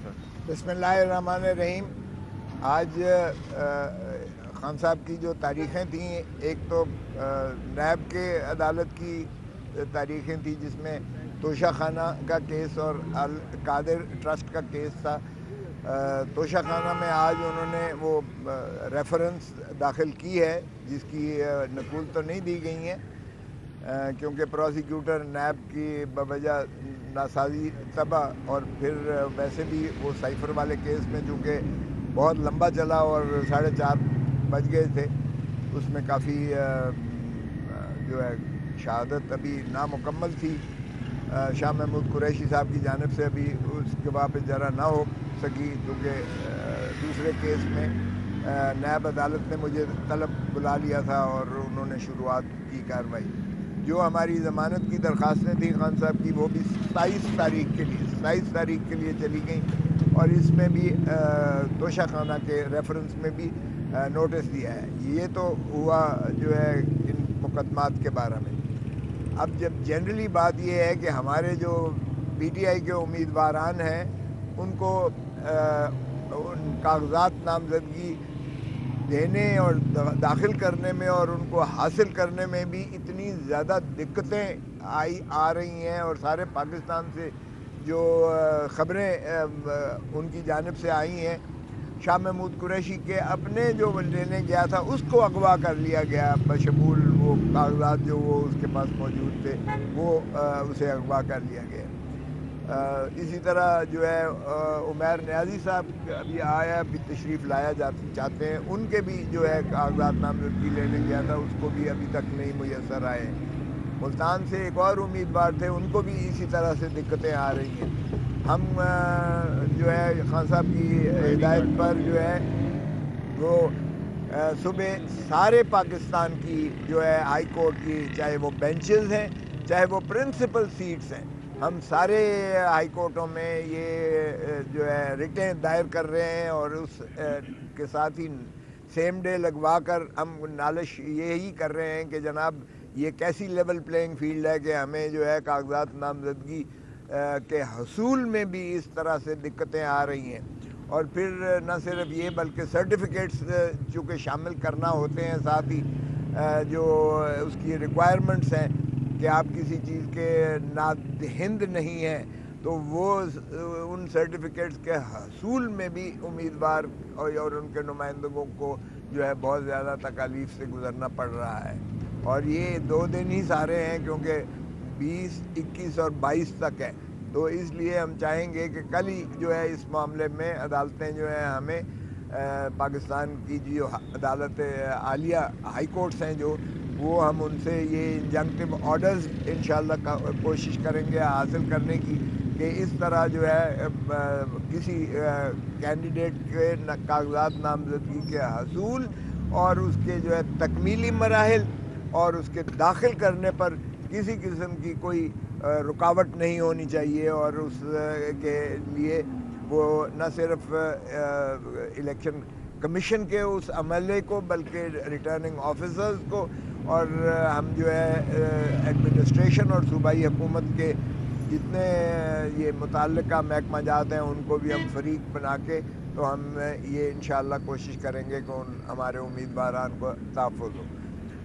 سر؟ بسم اللہ الرحمن الرحیم۔ آج خان صاحب کی جو تاریخیں تھیں، ایک تو نیب کے عدالت کی تاریخیں تھیں جس میں توشہ خانہ کا کیس اور القادر ٹرسٹ کا کیس تھا۔ توشہ خانہ میں آج انہوں نے وہ ریفرنس داخل کی ہے جس کی نقول تو نہیں دی گئی ہیں کیونکہ پروسیکیوٹر نیب کی بوجہ ناسازی تباہ، اور پھر ویسے بھی وہ سائفر والے کیس میں چونکہ بہت لمبا چلا اور 4:30 بج گئے تھے، اس میں کافی جو ہے شہادت ابھی نامکمل تھی۔ شاہ محمود قریشی صاحب کی جانب سے ابھی اس گواہ پہ جرا نہ ہو سکی کیونکہ دوسرے کیس میں نیب عدالت نے مجھے طلب بلا لیا تھا اور انہوں نے شروعات کی کارروائی۔ جو ہماری ضمانت کی درخواستیں تھیں خان صاحب کی، وہ بھی 27 تاریخ کے لیے چلی گئیں، اور اس میں بھی توشہ خانہ کے ریفرنس میں بھی نوٹس دیا ہے۔ یہ تو ہوا جو ہے ان مقدمات کے بارے میں۔ اب جب جنرلی بات یہ ہے کہ ہمارے جو پی ٹی آئی کے امیدواران ہیں ان کو ان کاغذات نامزدگی دینے اور داخل کرنے میں اور ان کو حاصل کرنے میں بھی اتنی زیادہ دقتیں آ رہی ہیں، اور سارے پاکستان سے جو خبریں ان کی جانب سے آئی ہیں، شاہ محمود قریشی کے اپنے جو لینے گیا تھا اس کو اغوا کر لیا گیا، بشمول وہ کاغذات جو وہ اس کے پاس موجود تھے وہ اسے اغوا کر لیا گیا۔ اسی طرح جو ہے عمیر نیازی صاحب ابھی آیا، بھی تشریف لایا چاہتے ہیں، ان کے بھی جو ہے کاغذات نامزدگی لینے گیا تھا، اس کو بھی ابھی تک نہیں میسر آئے۔ ملتان سے ایک اور امیدوار تھے، ان کو بھی اسی طرح سے دقتیں آ رہی ہیں۔ ہم جو ہے خان صاحب کی ہدایت پر جو ہے وہ صبح سارے پاکستان کی جو ہے ہائی کورٹ کی، چاہے وہ بینچز ہیں چاہے وہ پرنسپل سیٹس ہیں، ہم سارے ہائی کورٹوں میں یہ جو ہے ریٹیں دائر کر رہے ہیں، اور اس کے ساتھ ہی سیم ڈے لگوا کر ہم نالش یہی کر رہے ہیں کہ جناب یہ کیسی لیول پلینگ فیلڈ ہے کہ ہمیں جو ہے کاغذات نامزدگی کے حصول میں بھی اس طرح سے دقتیں آ رہی ہیں۔ اور پھر نہ صرف یہ بلکہ سرٹیفکیٹس چونکہ شامل کرنا ہوتے ہیں، ساتھ ہی جو اس کی ریکوائرمنٹس ہیں کہ آپ کسی چیز کے نادہند نہیں ہیں، تو وہ ان سرٹیفکیٹس کے حصول میں بھی امیدوار اور ان کے نمائندگوں کو جو ہے بہت زیادہ تکالیف سے گزرنا پڑ رہا ہے۔ اور یہ 2 دن ہی سارے ہیں کیونکہ 20، 21 اور 22 تک ہے، تو اس لیے ہم چاہیں گے کہ کل ہی جو ہے اس معاملے میں عدالتیں جو ہیں ہمیں پاکستان کی جو عدالت عالیہ ہائی کورٹس ہیں جو وہ ہم ان سے یہ انجنکٹیو آرڈرز انشاءاللہ کوشش کریں گے حاصل کرنے کی کہ اس طرح جو ہے کسی کینڈیڈیٹ کے کاغذات نامزدگی کے حصول اور اس کے جو ہے تکمیلی مراحل اور اس کے داخل کرنے پر کسی قسم کی کوئی رکاوٹ نہیں ہونی چاہیے، اور اس کے لیے وہ نہ صرف الیکشن کمیشن کے اس عملے کو بلکہ ریٹرننگ آفیسرز کو اور ہم جو ہے ایڈمنسٹریشن اور صوبائی حکومت کے جتنے یہ متعلقہ محکمہ جات ہیں ان کو بھی ہم فریق بنا کے تو ہم یہ انشاءاللہ کوشش کریں گے کہ ہمارے امیدواران کو تحفظ ہو۔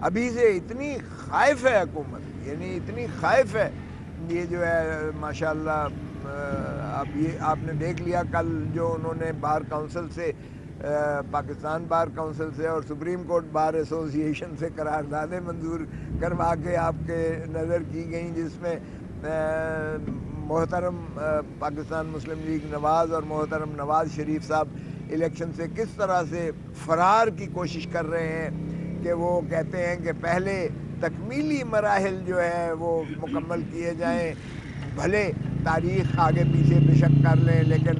ابھی سے اتنی خائف ہے حکومت، یعنی اتنی خائف ہے، یہ جو ہے ماشاءاللہ اب یہ آپ نے دیکھ لیا کل جو انہوں نے بار کونسل سے پاکستان بار کونسل سے اور سپریم کورٹ بار ایسوسی ایشن سے قراردادیں منظور کروا کے آپ کے نظر کی گئیں، جس میں محترم پاکستان مسلم لیگ نواز اور محترم نواز شریف صاحب الیکشن سے کس طرح سے فرار کی کوشش کر رہے ہیں کہ وہ کہتے ہیں کہ پہلے تکمیلی مراحل جو ہے وہ مکمل کیے جائیں، بھلے تاریخ آگے پیچھے بے شک کر لیں، لیکن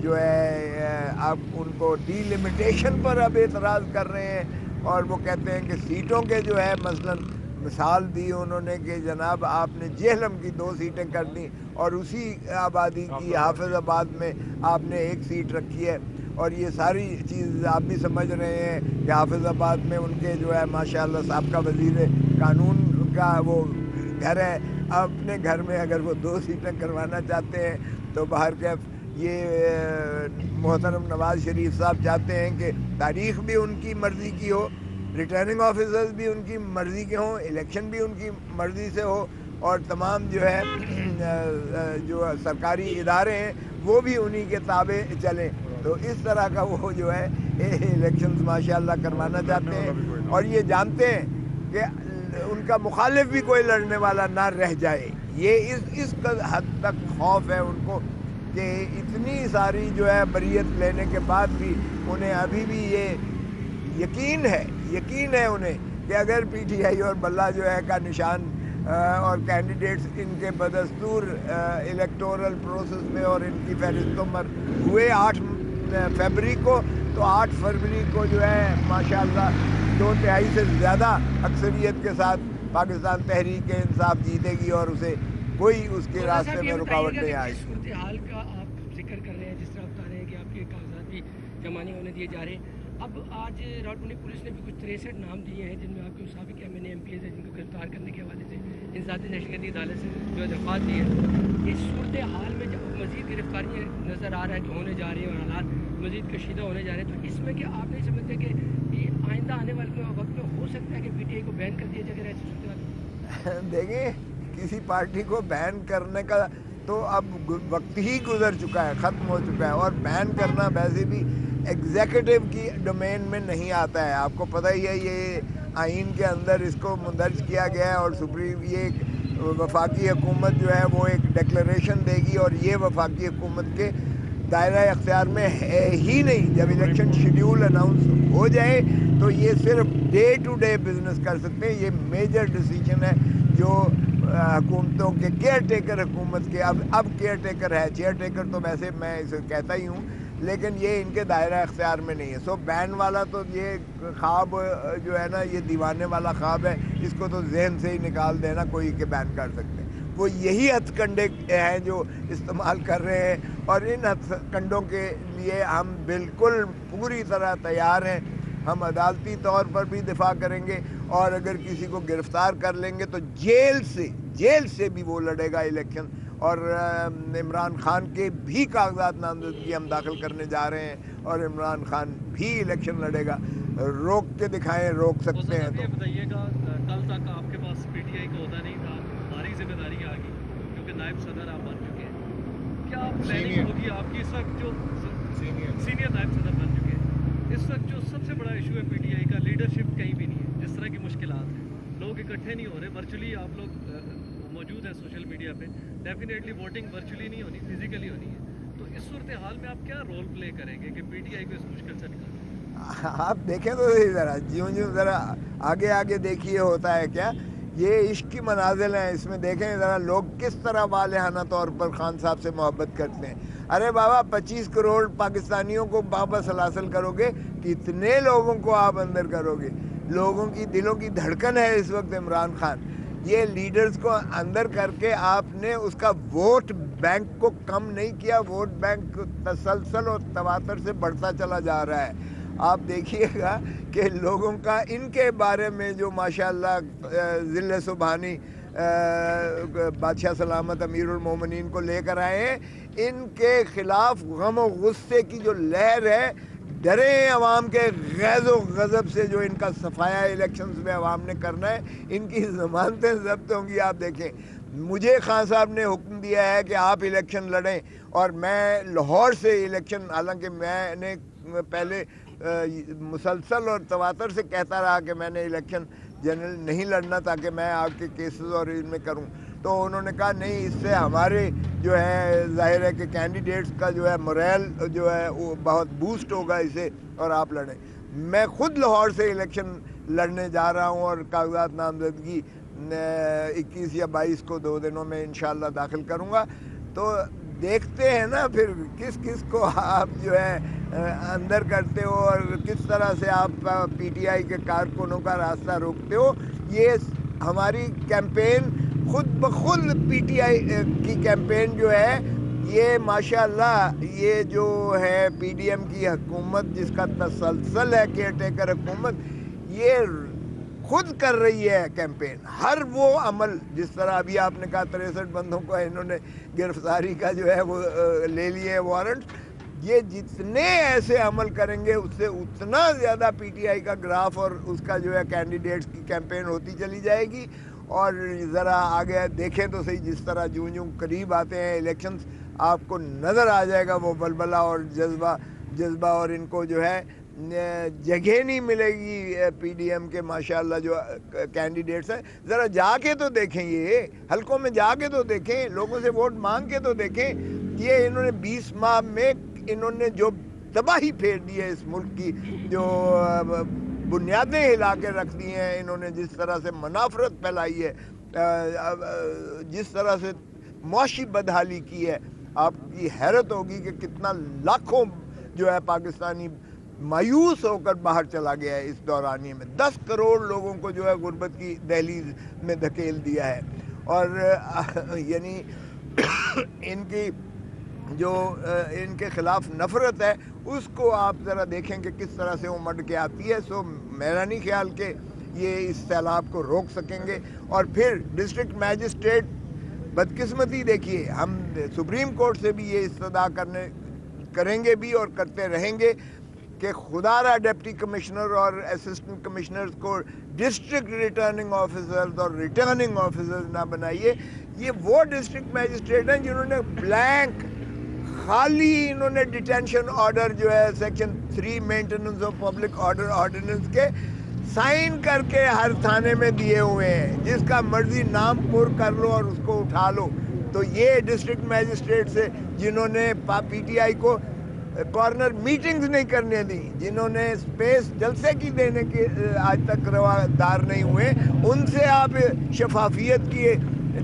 جو ہے اب ان کو ڈی لمیٹیشن پر اب اعتراض کر رہے ہیں، اور وہ کہتے ہیں کہ سیٹوں کے جو ہے مثلاً مثال دی انہوں نے کہ جناب آپ نے جہلم کی 2 سیٹیں کر دیں اور اسی آبادی کی حافظ آباد میں آپ نے 1 سیٹ رکھی ہے، اور یہ ساری چیز آپ بھی سمجھ رہے ہیں کہ حافظ آباد میں ان کے جو ہے ماشاءاللہ سابقہ وزیر قانون کا وہ گھر ہے، اپنے گھر میں اگر وہ 2 سیٹیں کروانا چاہتے ہیں تو باہر کیف یہ محترم نواز شریف صاحب چاہتے ہیں کہ تاریخ بھی ان کی مرضی کی ہو، ریٹرننگ آفیسرز بھی ان کی مرضی کے ہوں، الیکشن بھی ان کی مرضی سے ہو، اور تمام جو ہے جو سرکاری ادارے ہیں وہ بھی انہی کے تابع چلیں. تو اس طرح کا وہ جو ہے الیکشنز ماشاءاللہ کروانا چاہتے ہیں، اور یہ جانتے ہیں کہ ان کا مخالف بھی کوئی لڑنے والا نہ رہ جائے. یہ اس حد تک خوف ہے ان کو کہ اتنی ساری جو ہے بریت لینے کے بعد بھی انہیں ابھی بھی یہ یقین ہے انہیں کہ اگر پی ٹی آئی اور بلہ جو ہے کا نشان اور کینڈیڈیٹس ان کے بدستور الیکٹورل پروسیس میں اور ان کی فہرستوں پر ہوئے 8 فروری کو، تو 8 فروری کو جو ہے ماشاءاللہ 2/3 سے زیادہ اکثریت کے ساتھ پاکستان تحریک انصاف جیتے گی، اور اسے کوئی اس کے راستے میں رکاوٹ نہیں آئے گی. صورتحال کا آپ ذکر کر رہے ہیں، جس طرح بتا رہے ہیں کہ آپ کے کاغذات بھی جمع نہیں ہونے دیے جا رہے ہیں. اب آج راولپنڈی پولیس نے بھی کچھ 63 نام دیے ہیں جن میں آپ کے سابق MNA-MPs ہیں، جن کو گرفتار کرنے کے حوالے سے انسدادی دہشتگردی عدالت سے جو دفعات دی ہے. اس صورتحال میں جب مزید گرفتاریاں نظر آ رہا ہے کہ ہونے جا رہی ہیں اور حالات مزید کشیدہ ہونے جا رہے ہیں، تو اس میں کیا آپ نہیں سمجھتے کہ یہ آئندہ آنے والے وقت میں ہو سکتا ہے کہ PTI کو بین کر دیا جائے اگر ایسی صورتحال؟ دیکھیں، کسی پارٹی کو بین کرنے کا تو اب وقت ہی گزر چکا ہے، ختم ہو چکا ہے، اور بین کرنا ویسے بھی ایگزیکٹو کی ڈومین میں نہیں آتا ہے. آپ کو پتہ ہی ہے یہ آئین کے اندر اس کو مندرج کیا گیا ہے، اور یہ وفاقی حکومت جو ہے وہ ایک ڈکلریشن دے گی، اور یہ وفاقی حکومت کے دائرہ اختیار میں ہے ہی نہیں. جب الیکشن شیڈیول اناؤنس ہو جائے تو یہ صرف ڈے ٹو ڈے بزنس کر سکتے ہیں. یہ میجر ڈیسیجن ہے جو حکومتوں کے کیئر ٹیکر حکومت کے اب کیئر ٹیکر ہے. چیئر ٹیکر تو ویسے میں اسے کہتا ہی ہوں، لیکن یہ ان کے دائرہ اختیار میں نہیں ہے. سو بین والا تو یہ خواب جو ہے نا، یہ دیوانے والا خواب ہے، اس کو تو ذہن سے ہی نکال دینا کوئی کہ بین کر سکتے ہیں. وہ یہی ہتھ کنڈے ہیں جو استعمال کر رہے ہیں، اور ان ہتھ کنڈوں کے لیے ہم بالکل پوری طرح تیار ہیں. ہم عدالتی طور پر بھی دفاع کریں گے، اور اگر کسی کو گرفتار کر لیں گے تو جیل سے بھی وہ لڑے گا الیکشن. اور عمران خان کے بھی کاغذات نامزدگی ہم داخل کرنے جا رہے ہیں، اور عمران خان بھی الیکشن لڑے گا. روک کے دکھائیں، روک سکتے ہیں تو. یہ بتائیے گا، کل تک آپ کے پاس PTI کا عہدہ نہیں تھا، بھاری ذمہ داری آ گئی کیونکہ نائب صدر آپ بن چکے ہیں. کیا پلاننگ ہوگی آپ کی اس وقت جو سینئر نائب صدر بن چکے ہیں؟ اس وقت جو سب سے بڑا ایشو ہے PTI کا، لیڈرشپ کہیں بھی نہیں ہے. جس طرح کی مشکلات ہیں، لوگ اکٹھے نہیں ہو رہے. ورچولی آپ لوگ موجود ہیں سوشل میڈیا پہ، ڈیفینیٹلی ووٹنگ ورچولی نہیں ہونی، فزیکلی ہونی ہے. تو اس صورتحال میں آپ کیا رول پلے کریں گے کہ PTI کو اس مشکل سے نکالیں؟ آپ دیکھیں تو ذرا جیوں ذرا آگے دیکھیے ہوتا ہے کیا. یہ عشق کی منازل ہیں، اس میں دیکھیں ذرا لوگ کس طرح والہانہ طور پر خان صاحب سے محبت کرتے ہیں. ارے بابا، 25 کروڑ پاکستانیوں کو واپس حاصل کرو گے، کتنے لوگوں کو آپ اندر کرو گے؟ لوگوں کی دلوں کی دھڑکن ہے اس وقت عمران خان. یہ لیڈرز کو اندر کر کے آپ نے اس کا ووٹ بینک کو کم نہیں کیا. ووٹ بینک تسلسل اور تواتر سے بڑھتا چلا جا رہا ہے. آپ دیکھیے گا کہ لوگوں کا ان کے بارے میں جو ماشاءاللہ ذل سبحانی بادشاہ سلامت امیر المومنین کو لے کر آئے ہیں، ان کے خلاف غم و غصے کی جو لہر ہے. ڈرے عوام کے غیظ و غضب سے جو ان کا صفایا الیکشنز میں عوام نے کرنا ہے. ان کی ضمانتیں ضبط ہوں گی. آپ دیکھیں، مجھے خان صاحب نے حکم دیا ہے کہ آپ الیکشن لڑیں، اور میں لاہور سے الیکشن، حالانکہ میں نے پہلے مسلسل اور تواتر سے کہتا رہا کہ میں نے الیکشن جنرل نہیں لڑنا تاکہ میں آپ کے کیسز اور ان میں کروں، تو انہوں نے کہا نہیں، اس سے ہمارے جو ہے ظاہر ہے کہ کینڈیڈیٹس کا جو ہے موریل جو ہے وہ بہت بوسٹ ہوگا اسے، اور آپ لڑیں. میں خود لاہور سے الیکشن لڑنے جا رہا ہوں، اور کاغذات نامزدگی 21 یا 22 کو 2 دنوں میں انشاءاللہ داخل کروں گا. تو دیکھتے ہیں نا پھر کس کو آپ جو ہے اندر کرتے ہو، اور کس طرح سے آپ PTI کے کارکنوں کا راستہ روکتے ہو. یہ ہماری کیمپین خود بخود PTI کی کیمپین جو ہے، یہ ماشاءاللہ یہ جو ہے PDM کی حکومت جس کا تسلسل ہے کیئر ٹیکر حکومت، یہ خود کر رہی ہے کیمپین. ہر وہ عمل جس طرح ابھی آپ نے کہا 63 بندوں کو انہوں نے گرفتاری کا جو ہے وہ لے لیے وارنٹ, یہ جتنے ایسے عمل کریں گے اس سے اتنا زیادہ پی ٹی آئی کا گراف اور اس کا جو ہے کینڈیڈیٹس کی کیمپین ہوتی چلی جائے گی. اور ذرا آگے دیکھیں تو صحیح, جس طرح جوں قریب آتے ہیں الیکشنز آپ کو نظر آ جائے گا وہ بلبلہ اور جذبہ اور ان کو جو ہے جگہ نہیں ملے گی پی ڈی ایم کے ماشاءاللہ جو کینڈیڈیٹس ہیں. ذرا جا کے تو دیکھیں, یہ حلقوں میں جا کے تو دیکھیں, لوگوں سے ووٹ مانگ کے تو دیکھیں. یہ انہوں نے 20 ماہ میں انہوں نے جو تباہی پھیر دی ہے اس ملک کی, جو بنیادیں ہلا کے رکھ دی ہیں انہوں نے, جس طرح سے منافرت پھیلائی ہے, جس طرح سے معاشی بدحالی کی ہے, آپ کی حیرت ہوگی کہ کتنا لاکھوں جو ہے پاکستانی مایوس ہو کر باہر چلا گیا ہے اس دورانیے میں. 10 کروڑ لوگوں کو جو ہے غربت کی دہلیز میں دھکیل دیا ہے. اور یعنی ان کی جو ان کے خلاف نفرت ہے اس کو آپ ذرا دیکھیں کہ کس طرح سے وہ مڈ کے آتی ہے. سو میرا نہیں خیال کہ یہ اس سیلاب کو روک سکیں گے. اور پھر ڈسٹرکٹ میجسٹریٹ بدقسمتی دیکھیے, ہم سپریم کورٹ سے بھی یہ استدعا کریں گے بھی اور کرتے رہیں گے کہ خدا را ڈپٹی کمشنر اور اسسٹنٹ کمشنرز کو ڈسٹرکٹ ریٹرننگ آفیسرز اور ریٹرننگ آفیسرز نہ بنائیے. یہ وہ ڈسٹرکٹ میجسٹریٹ ہیں جنہوں نے بلینک خالی انہوں نے ڈیٹینشن آرڈر جو ہے section 3 maintenance of public order ordinance کے سائن کر کے ہر تھانے میں دیے ہوئے ہیں, جس کا مرضی نام پر کر لو اور اس کو اٹھا لو. تو یہ ڈسٹرکٹ میجسٹریٹ سے جنہوں نے پی ٹی آئی کو کارنر میٹنگز نہیں کرنے دی, جنہوں نے سپیس جلسے کی دینے کے آج تک روادار نہیں ہوئے, ان سے آپ شفافیت کی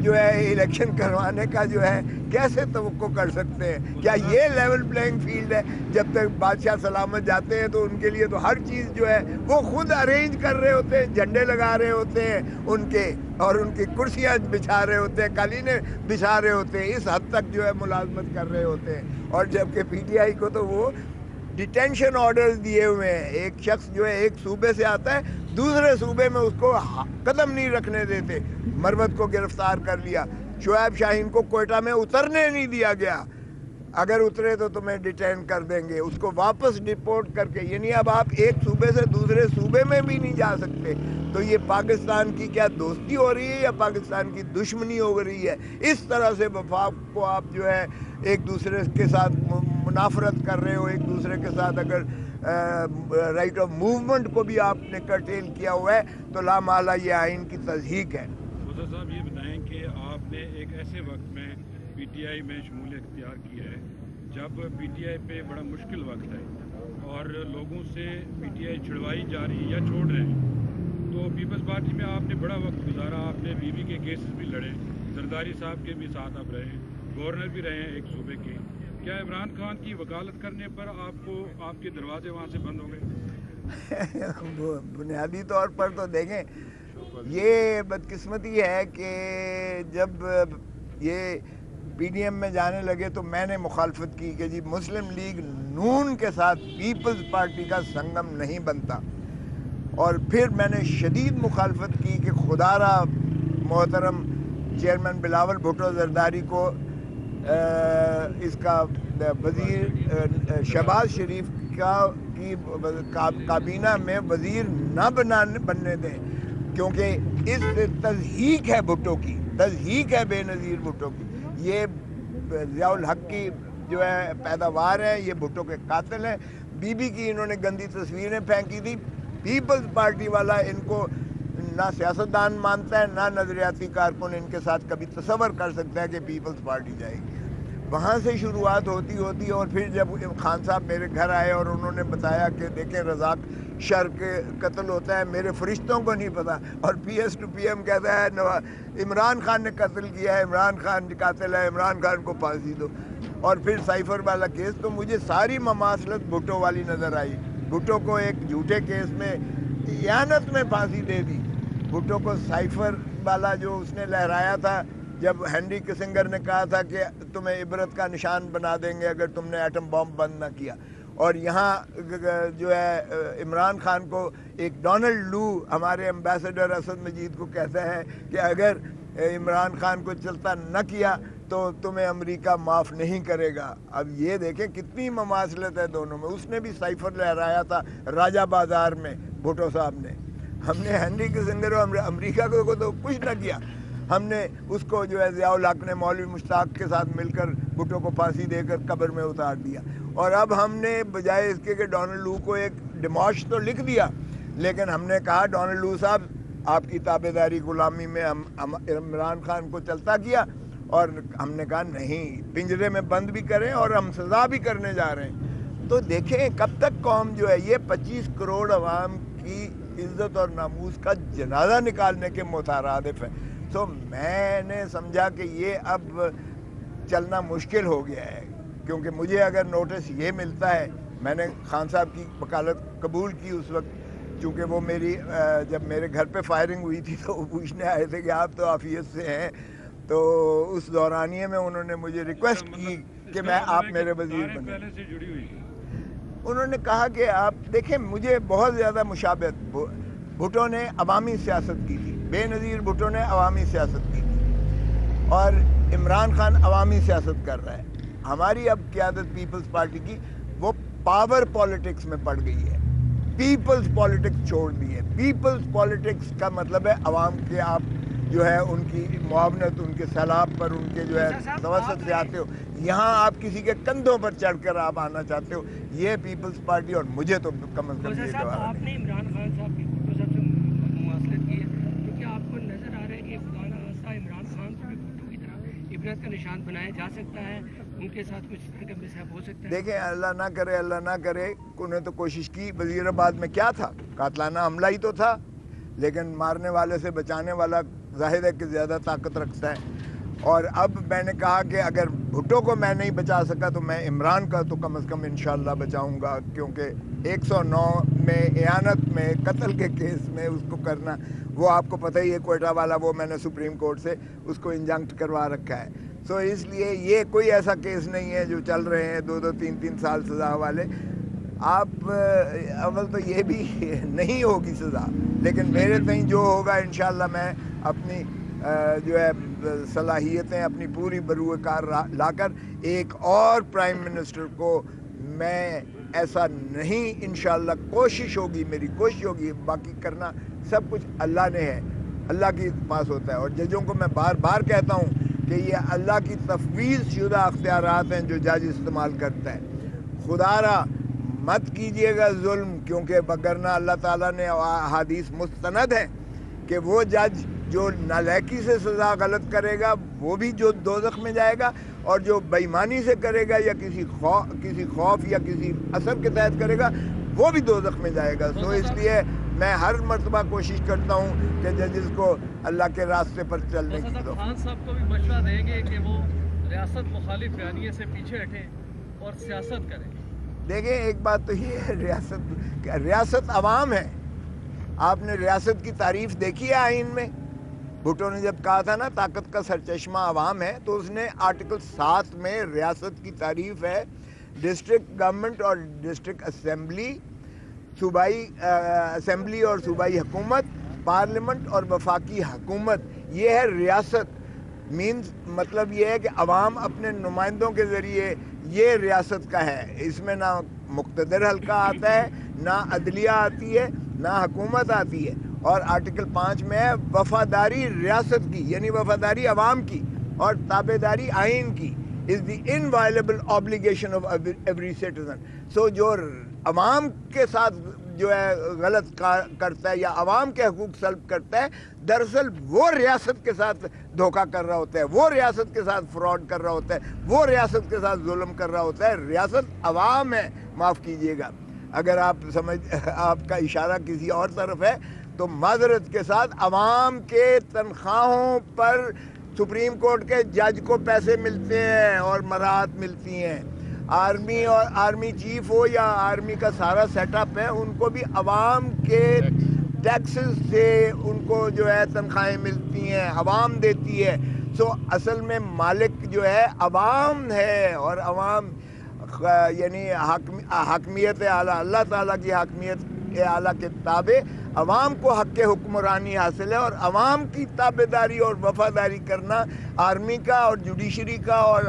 جو ہے الیکشن کروانے کا جو ہے کیسے توقع کر سکتے ہیں؟ کیا یہ لیول پلینگ فیلڈ ہے؟ جب تک بادشاہ سلامت جاتے ہیں تو ان کے لیے تو ہر چیز جو ہے وہ خود ارینج کر رہے ہوتے ہیں, جھنڈے لگا رہے ہوتے ہیں ان کے, اور ان کی کرسیاں بچھا رہے ہوتے ہیں, قالینیں بچھا رہے ہوتے ہیں, اس حد تک جو ہے ملازمت کر رہے ہوتے ہیں. اور جبکہ پی ٹی آئی کو تو وہ ڈیٹینشن آرڈرز دیے ہوئے ہیں. ایک شخص جو ہے ایک صوبے سے آتا ہے دوسرے صوبے میں اس کو قدم نہیں رکھنے دیتے. مروت کو گرفتار کر لیا, شعیب شاہین کو کوئٹہ میں اترنے نہیں دیا گیا, اگر اترے تو تمہیں ڈیٹین کر دیں گے, اس کو واپس ڈپورٹ کر کے. یعنی اب آپ ایک صوبے سے دوسرے صوبے میں بھی نہیں جا سکتے. تو یہ پاکستان کی کیا دوستی ہو رہی ہے یا پاکستان کی دشمنی ہو رہی ہے؟ اس طرح سے وفاق کو آپ جو ہے ایک دوسرے کے ساتھ منافرت کر رہے ہو, ایک دوسرے کے ساتھ اگر رائٹ آف موومنٹ کو بھی آپ نے کرٹیل کیا ہوا ہے تو لا محالہ یہ آئین کی تضحیق ہے. خدا صاحب یہ بتائیں کہ آپ نے ایک ایسے وقت میں پی ٹی آئی میں شمولیت اختیار کی ہے جب پی ٹی آئی پہ بڑا مشکل وقت ہے اور لوگوں سے پی ٹی آئی چھڑوائی جا رہی ہے یا چھوڑ رہے ہیں, تو پیپلز پارٹی میں آپ نے بڑا وقت گزارا, آپ نے بی بی کے کیسز بھی لڑے, زرداری صاحب کے بھی ساتھ آپ رہے, گورنر بھی رہے ہیں ایک صوبے کے. کیا عمران خان کی وکالت کرنے پر آپ کو آپ کے دروازے وہاں سے بند ہو گئے؟ بنیادی طور پر تو دیکھیں یہ بدقسمتی ہے کہ جب یہ پی ڈی ایم میں جانے لگے تو میں نے مخالفت کی کہ جی مسلم لیگ نون کے ساتھ پیپلز پارٹی کا سنگم نہیں بنتا, اور پھر میں نے شدید مخالفت کی کہ خدا را محترم چیئرمین بلاول بھٹو زرداری کو اس کا وزیر شہباز شریف کی کابینہ میں وزیر نہ بننے دیں, کیونکہ اس سے تضحیق ہے بھٹو کی, تضحیق ہے بے نظیر بھٹو کی. یہ ضیاء الحق کی جو ہے پیداوار ہے, یہ بھٹو کے قاتل ہیں. بی بی کی انہوں نے گندی تصویریں پھینکی تھی. پیپلز پارٹی والا ان کو نہ سیاستدان مانتا ہے نہ نظریاتی کارکن ان کے ساتھ کبھی تصور کر سکتا ہے کہ پیپلز پارٹی جائے گی. وہاں سے شروعات ہوتی اور پھر جب خان صاحب میرے گھر آئے اور انہوں نے بتایا کہ دیکھیں رزاق شر کے قتل ہوتا ہے, میرے فرشتوں کو نہیں پتا, اور P S to P M کہتا ہے عمران خان نے قتل کیا ہے, عمران خان قاتل ہے, عمران خان کو پھانسی دو. اور پھر سائفر والا کیس, تو مجھے ساری مماثلت بھٹو والی نظر آئی. بھٹو کو ایک جھوٹے کیس میں اعانت میں پھانسی دے دی. بھٹو کو سائفر والا جو اس نے لہرایا تھا جب ہینری کسنگر نے کہا تھا کہ تمہیں عبرت کا نشان بنا دیں گے اگر تم نے ایٹم بم بند نہ کیا, اور یہاں جو ہے عمران خان کو ایک ڈونلڈ لو ہمارے امبیسڈر اسد مجید کو کہتا ہے کہ اگر عمران خان کو چلتا نہ کیا تو تمہیں امریکہ معاف نہیں کرے گا. اب یہ دیکھیں کتنی مماثلت ہے دونوں میں. اس نے بھی سائفر لہرایا تھا راجہ بازار میں بھٹو صاحب نے. ہم نے ہنری کسنگر اور امریکہ کو تو کچھ نہ کیا. ہم نے اس کو جو ہے ضیاء الحق نے مولوی مشتاق کے ساتھ مل کر بھٹو کو پھانسی دے کر قبر میں اتار دیا. اور اب ہم نے بجائے اس کے کہ ڈونلڈ لو کو ایک ڈیموش تو لکھ دیا، لیکن ہم نے کہا ڈونلڈ لو صاحب آپ کی تابع داری غلامی میں عمران خان کو چلتا کیا، اور ہم نے کہا نہیں، پنجرے میں بند بھی کریں اور ہم سزا بھی کرنے جا رہے ہیں. تو دیکھیں کب تک قوم جو ہے یہ 25 کروڑ عوام کی عزت اور ناموس کا جنازہ نکالنے کے مترادف ہے. تو میں نے سمجھا کہ یہ اب چلنا مشکل ہو گیا ہے، کیونکہ مجھے اگر نوٹس یہ ملتا ہے، میں نے خان صاحب کی وکالت قبول کی اس وقت، چونکہ وہ میری جب میرے گھر پہ فائرنگ ہوئی تھی تو وہ پوچھنے آئے تھے کہ آپ تو عافیت سے ہیں، تو اس دورانیے میں انہوں نے مجھے ریکویسٹ کی کہ میں آپ میرے وزیر بنیں. انہوں نے کہا کہ آپ دیکھیں مجھے بہت زیادہ مشابہت، بھٹو نے عوامی سیاست کی تھی، بے نظیر بھٹو نے عوامی سیاست کی تھی، اور عمران خان عوامی سیاست کر رہا ہے. ہماری اب قیادت پیپلز پارٹی کی وہ پاور پالیٹکس میں پڑ گئی ہے، پیپلز پالیٹکس چھوڑ دی ہے. پیپلز پالیٹکس کا مطلب ہے عوام کے آپ جو ہے ان کی معاونت، ان کے سیلاب پر ان کے جو ہے توسط سے آتے ہو. یہاں آپ کسی کے کندھوں پر چڑھ کر آپ آنا چاہتے ہو. یہ پیپلز پارٹی، اور مجھے تو کم از کم یہ آپ نے عمران خان صاحب کی بھٹو صاحب سے مماثلت کی ہے، کیونکہ آپ کو نظر آ رہا ہے کہ خدا نہ خواستہ عمران خان کو بھی بھٹو کی طرح عبرت کا نشان بنایا جا سکتا ہے، ان کے ساتھ کچھ طرح کا مسحب ہو سکتا ہے. دیکھیں اللہ نہ کرے، اللہ نہ کرے. انہیں تو کوشش کی. وزیر آباد میں کیا تھا؟ قاتلانہ حملہ ہی تو تھا، لیکن مارنے والے سے بچانے والا ظاہر ہے کہ زیادہ طاقت رکھتا ہے. اور اب میں نے کہا کہ اگر بھٹو کو میں نہیں بچا سکا تو میں عمران کا تو کم از کم انشاءاللہ بچاؤں گا، کیونکہ 109 میں اعانت میں قتل کے کیس میں اس کو کرنا، وہ آپ کو پتہ ہی ہے کوئٹہ والا، وہ میں نے سپریم کورٹ سے اس کو انجنکٹ کروا رکھا ہے. سو اس لیے یہ کوئی ایسا کیس نہیں ہے جو چل رہے ہیں 2-2 3-3 سال سزا والے. آپ اول تو یہ بھی نہیں ہوگی سزا، لیکن میرے تئیں جو ہوگا انشاءاللہ میں اپنی جو ہے صلاحیتیں اپنی پوری بروئے کار لا کر ایک اور پرائم منسٹر کو میں ایسا نہیں، انشاءاللہ کوشش ہوگی، میری کوشش ہوگی. باقی کرنا سب کچھ اللہ نے ہے، اللہ کے پاس ہوتا ہے. اور ججوں کو میں بار بار کہتا ہوں کہ یہ اللہ کی تفویض شدہ اختیارات ہیں جو جج استعمال کرتا ہے. خدا را مت کیجئے گا ظلم، کیونکہ وگرنہ اللہ تعالیٰ نے احادیث مستند ہیں کہ وہ جج جو نالائکی سے سزا غلط کرے گا وہ بھی جو دوزخ میں جائے گا، اور جو بےایمانی سے کرے گا یا کسی خوف یا کسی اثر کے تحت کرے گا وہ بھی دوزخ میں جائے گا. تو اس لیے میں ہر مرتبہ کوشش کرتا ہوں کہ ججز کو اللہ کے راستے پر چلنے کی دو. خان صاحب کو بھی مشورہ دیں گے کہ وہ ریاست مخالف بیانیے سے پیچھے ہٹیں اور سیاست کریں. دیکھیں ایک بات تو یہ ہے، ریاست عوام ہے. آپ نے ریاست کی تعریف دیکھی ہے آئین میں؟ بھٹو نے جب کہا تھا نا طاقت کا سرچشمہ عوام ہے، تو اس نے آرٹیکل 7 میں ریاست کی تعریف ہے ڈسٹرکٹ گورنمنٹ اور ڈسٹرکٹ اسمبلی، صوبائی اسمبلی اور صوبائی حکومت، پارلیمنٹ اور وفاقی حکومت. یہ ہے ریاست. مینز مطلب یہ ہے کہ عوام اپنے نمائندوں کے ذریعے یہ ریاست کا ہے. اس میں نہ مقتدر حلقہ آتا ہے، نہ عدلیہ آتی ہے، نہ حکومت آتی ہے. اور آرٹیکل 5 میں ہے وفاداری ریاست کی، یعنی وفاداری عوام کی اور تابعداری آئین کی is the inviolable obligation of every citizen. So جو عوام کے ساتھ جو ہے غلط کرتا ہے یا عوام کے حقوق سلب کرتا ہے، دراصل وہ ریاست کے ساتھ دھوکہ کر رہا ہوتا ہے، وہ ریاست کے ساتھ فراڈ کر رہا ہوتا ہے، وہ ریاست کے ساتھ ظلم کر رہا ہوتا ہے. ریاست عوام ہے. معاف کیجئے گا اگر آپ کا اشارہ کسی اور طرف ہے، تو معذرت کے ساتھ عوام کے تنخواہوں پر سپریم کورٹ کے جج کو پیسے ملتے ہیں اور مراحت ملتی ہیں. آرمی اور آرمی چیف ہو یا آرمی کا سارا سیٹ اپ ہے، ان کو بھی عوام کے ٹیکسز سے ان کو جو ہے تنخواہیں ملتی ہیں، عوام دیتی ہے. سو اصل میں مالک جو ہے عوام ہے. اور عوام یعنی حاکمیت اعلیٰ اللہ تعالیٰ کی حاکمیت اعلیٰ کے تابع عوام کو حق حکمرانی حاصل ہے، اور عوام کی تابع داری اور وفاداری کرنا آرمی کا اور جوڈیشری کا اور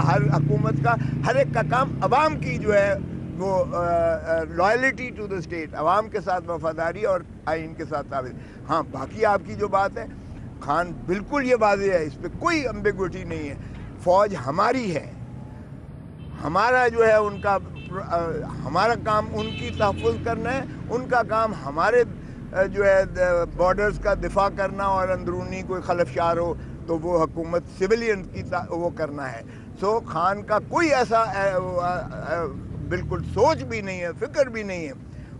ہر حکومت کا، ہر ایک کا کام عوام کی جو ہے وہ لائلٹی ٹو دا اسٹیٹ، عوام کے ساتھ وفاداری اور آئین کے ساتھ تابع۔ ہاں باقی آپ کی جو بات ہے خان بالکل یہ واضح ہے، اس پہ کوئی امبیگوٹی نہیں ہے، فوج ہماری ہے، ہمارا جو ہے ان کا ہمارا کام ان کی تحفظ کرنا ہے، ان کا کام ہمارے جو ہے بارڈرز کا دفاع کرنا، اور اندرونی کوئی خلفشار ہو تو وہ حکومت سویلین کی وہ کرنا ہے۔ سو خان کا کوئی ایسا بالکل سوچ بھی نہیں ہے، فکر بھی نہیں ہے،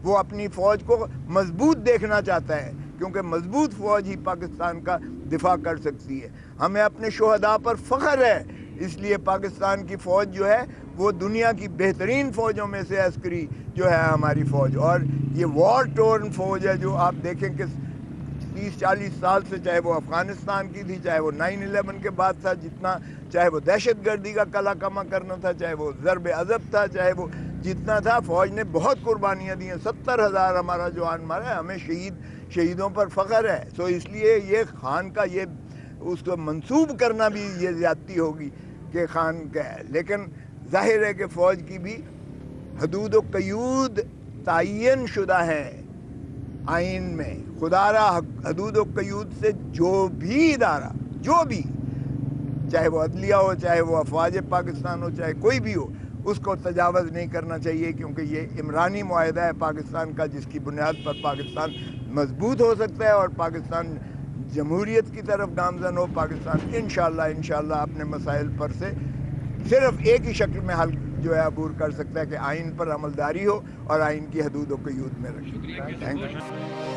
وہ اپنی فوج کو مضبوط دیکھنا چاہتا ہے، کیونکہ مضبوط فوج ہی پاکستان کا دفاع کر سکتی ہے۔ ہمیں اپنے شہداء پر فخر ہے، اس لیے پاکستان کی فوج جو ہے وہ دنیا کی بہترین فوجوں میں سے عسکری جو ہے ہماری فوج، اور یہ وار ٹورن فوج ہے جو آپ دیکھیں کہ 30-40 سال سے، چاہے وہ افغانستان کی تھی، چاہے وہ 9/11 کے بعد تھا جتنا، چاہے وہ دہشت گردی کا کلا کما کرنا تھا، چاہے وہ ضرب عضب تھا، چاہے وہ جتنا تھا، فوج نے بہت قربانیاں دی ہیں، 70,000 ہمارا جوان مارا ہے، ہمیں شہیدوں پر فخر ہے۔ سو اس لیے یہ خان کا یہ اس کو منسوب کرنا بھی یہ زیادتی ہوگی کہ خان کا ہے، لیکن ظاہر ہے کہ فوج کی بھی حدود و قیود تعین شدہ ہیں آئین میں، خدا را حدود و قیود سے جو بھی ادارہ، جو بھی، چاہے وہ عدلیہ ہو، چاہے وہ افواج پاکستان ہو، چاہے کوئی بھی ہو، اس کو تجاوز نہیں کرنا چاہیے، کیونکہ یہ عمرانی معاہدہ ہے پاکستان کا، جس کی بنیاد پر پاکستان مضبوط ہو سکتا ہے اور پاکستان جمہوریت کی طرف گامزن ہو۔ پاکستان انشاءاللہ اپنے مسائل پر سے صرف ایک ہی شکل میں حل جو ہے عبور کر سکتا ہے کہ آئین پر عملداری ہو اور آئین کی حدود و قیود میں رکھے۔ شکریہ تھینک یو۔